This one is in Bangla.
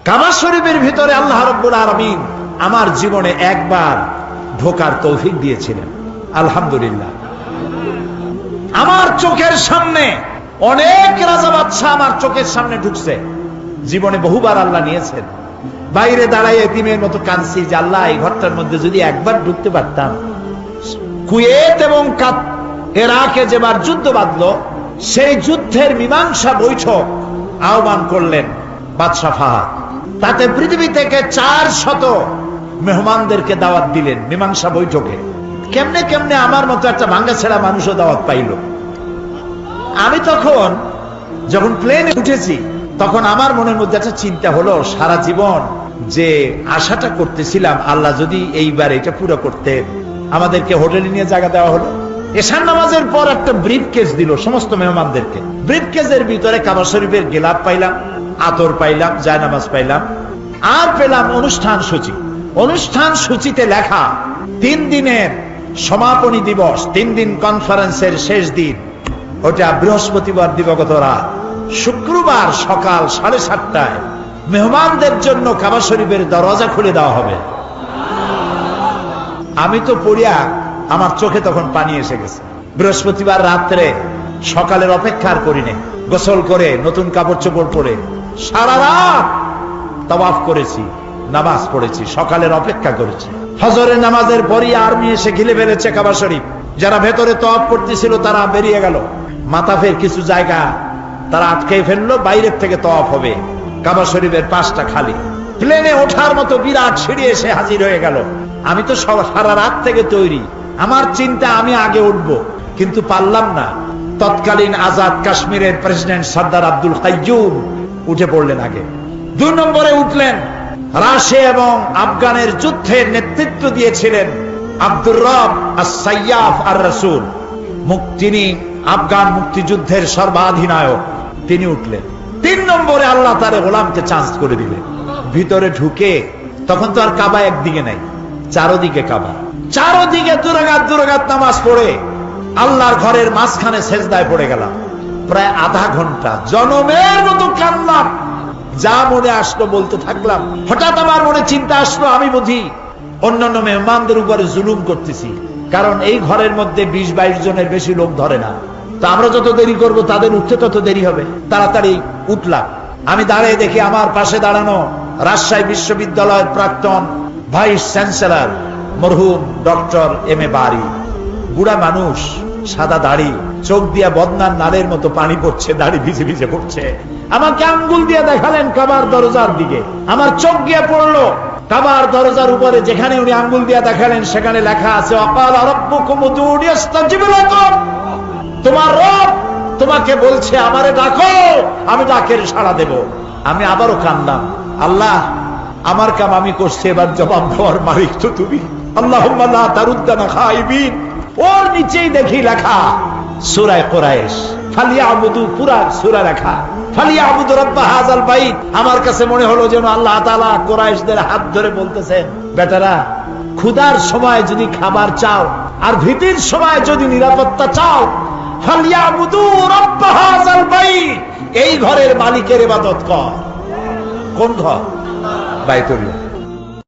কাবা শরীফের ভিতরে আল্লাহ রাব্বুল আলামিন আমার জীবনে একবার ঢোকার তৌফিক দিয়েছিলেন, আলহামদুলিল্লাহ। আমার চোখের সামনে অনেক রাজা বাদশা আমার চোখের সামনে ঢুকছে, জীবনে বহুবার আল্লাহ নিয়েছেন। বাইরে দাঁড়ায় এতিমের মতো কাঁদছি যে আল্লাহ এই ঘরটার মধ্যে যদি একবার ঢুকতে পারতাম। কুয়েত এবং ইরাকে যেবার যুদ্ধ বাঁধলো, সেই যুদ্ধের মীমাংসা বৈঠক আহ্বান করলেন বাদশা ফাহাদ। তাতে পৃথিবী থেকে 400 মেহমানদেরকে দাওয়াত দিলেন মীমাংসা বৈঠকে। কেমনে কেমনে আমার মতো একটা ভাঙ্গাছেড়া মানুষও দাওয়াত পাইল। আমি তখন যখন প্লেনে উঠেছি, তখন আমার মনের মধ্যে একটা চিন্তা হলো, সারা জীবন যে আশাটা করতেছিলাম আল্লাহ যদি এইবার এটা পুরো করতেন। আমাদেরকে হোটেলে নিয়ে জায়গা দেওয়া হলো। এশার নামাজের পর একটা ব্রিফ কেস দিল সমস্ত মেহমানদেরকে। ব্রিফ কেসের ভিতরে কাবা শরীফের গেলাপ পাইলাম, আতর পাইলাম, জায়নামাজ পাইলাম, আর পেলাম অনুষ্ঠান সূচি। অনুষ্ঠান সূচিতে লেখা 3 দিনের সমাপনী দিবস, 3 দিন কনফারেন্সের শেষ দিন, ওটা বৃহস্পতিবার দিবাগত রাত। শুক্রবার সকাল 7:30টায় মেহমানদের জন্য কাবা শরীফের দরজা খুলে দেওয়া হবে। আমি তো পড়িয়া আমার চোখে তখন পানি এসে গেছে। বৃহস্পতিবার রাত্রে সকালের অপেক্ষার করিনি, গোসল করে নতুন কাপড় চোপড় পরে সারা রাত তাওয়াফ করেছি, নামাজ পড়েছি, সকালের অপেক্ষা করেছি। ফজরের নামাজের পরই আর্মি এসে ঘিরে ফেলেছে কাবা শরীফ। যারা ভেতরে তাওয়াফ করতেছিল তারা বেরিয়ে গেল। মাতাফের কিছু জায়গা তারা আটকে ফেললো, বাইরের থেকে তাওয়াফ হবে। কাবা শরীফের পাশটা খালি। প্লেনে ওঠার মতো বিরাট সিঁড়ি এসে হাজির হয়ে গেল। আমি তো সারা রাত থেকে তৈরি, আমার চিন্তা আমি আগে উঠবো, কিন্তু পারলাম না। তৎকালীন আজাদ কাশ্মীরের প্রেসিডেন্ট সর্দার আব্দুল কাইয়ুম উঠে পড়লেন আগে। 2 নম্বরে উঠলেন রাশিয়া এবং আফগানের যুদ্ধের নেতৃত্ব দিয়েছিলেন আব্দুর রব আস-সাইয়াফ আর-রাসূল। তিনি আফগান মুক্তিযুদ্ধের সর্বাধিনায়ক, তিনি উঠলেন। 3 নম্বরে আল্লাহ তার গোলামকে চান্স করে দিলেন। ভিতরে ঢুকে তখন তো আর কাবা একদিকে নাই, চারদিকে কাবা। চারদিকে দুরাকাত নামাজ পড়ে আল্লাহর ঘরের মাঝখানে সেজদায় পড়ে গেলাম। প্রায় আধা ঘন্টা জনমের মতো কাঁদলাম, যা মনে আসলো বলতে থাকলাম। হঠাৎ আমার মনে চিন্তা আসলো, আমি বুঝি অন্যান্য মেহমানদের উপরে জুলুম করতেছি, কারণ এই ঘরের মধ্যে 20-22 জনের বেশি লোক ধরে না। তো আমরা যত দেরি করব তাদের উঠতে তত দেরি হবে। তাড়াতাড়ি উঠলাম। আমি দাঁড়িয়ে দেখি আমার পাশে দাঁড়ানো রাজশাহী বিশ্ববিদ্যালয়ের প্রাক্তন ভাইস চ্যান্সেলর মরহুম ডক্টর এম এ বারী। বুড়া মানুষ, সাদা দাড়ি, চোখ দিয়া বদনার নালের মতো পানি পড়ছে, দাড়ি ভিজে ভিজে পড়ছে। আমাকে আঙ্গুল দিয়ে দেখালেন কাবার দরজার দিকে। আমার চোখ গিয়ে পড়লো কাবার দরজার উপরে, যেখানে উনি আঙ্গুল দিয়ে দেখালেন সেখানে লেখা আছে, অকাল রাব্বুকুম উদউনি আস্তাজিব লাকুম। তোমার রব তোমাকে বলছে আমারে ডাকো, আমি ডাকের সাড়া দেব। আমি আবারও কাঁদলাম, আল্লাহ আমার কাম আমি করছি, এবার জবাব দেওয়ার মালিক তো তুমি। আল্লাহুম্মা লা তারুদ্দানা খাইবিন। ওর নিচেই দেখি লেখা সূরা কুরাইশ, ফালিয়াবুদু, পুরা সূরা লেখা ফালিয়াবুদু রাব্ব হাযাল বাইত। আমার কাছে মনে হলো যেন আল্লাহ তাআলা কুরাইশদের হাত ধরে বলতেছেন, বেটারা ক্ষুধার সময় যদি খাবার চাও আর ভীতির সময় যদি নিরাপত্তা চাও, ফালিয়াবুদু রাব্ব হাযাল বাইত, এই ঘরের মালিকের ইবাদত কর। কোন ঘর? বাইতুল্লাহ।